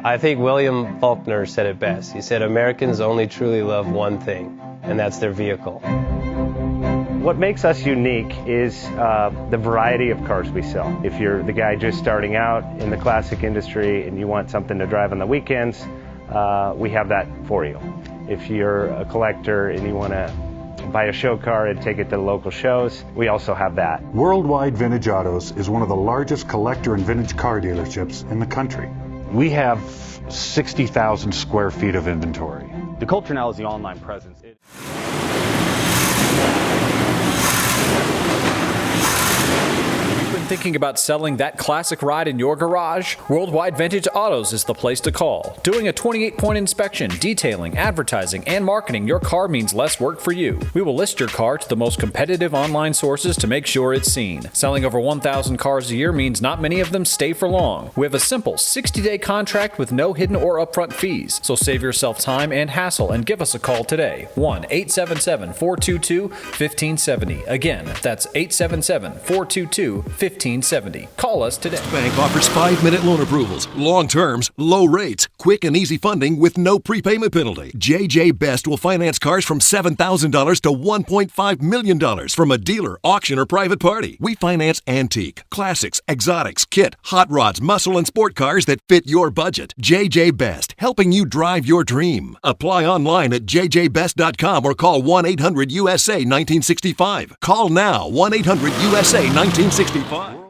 I think William Faulkner said it best. He said, Americans only truly love one thing, and that's their vehicle. What makes us unique is the variety of cars we sell. If you're the guy just starting out in the classic industry and you want something to drive on the weekends, we have that for you. If you're a collector and you want to buy a show car and take it to the local shows, we also have that. Worldwide Vintage Autos is one of the largest collector and vintage car dealerships in the country. We have 60,000 square feet of inventory. The culture now is the online presence. Thinking about selling that classic ride in your garage? Worldwide Vintage Autos is the place to call. Doing a 28-point inspection, detailing, advertising, and marketing your car means less work for you. We will list your car to the most competitive online sources to make sure it's seen. Selling over 1,000 cars a year means not many of them stay for long. We have a simple 60-day contract with no hidden or upfront fees. So save yourself time and hassle and give us a call today. 1-877-422-1570. Again, that's 877-422-1570. Call us today. Bank offers 5-minute loan approvals, long terms, low rates, quick and easy funding with no prepayment penalty. JJ Best will finance cars from $7,000 to $1.5 million from a dealer, auction, or private party. We finance antique, classics, exotics, kit, hot rods, muscle, and sport cars that fit your budget. JJ Best, helping you drive your dream. Apply online at jjbest.com or call 1-800-USA-1965. Call now, 1-800-USA-1965.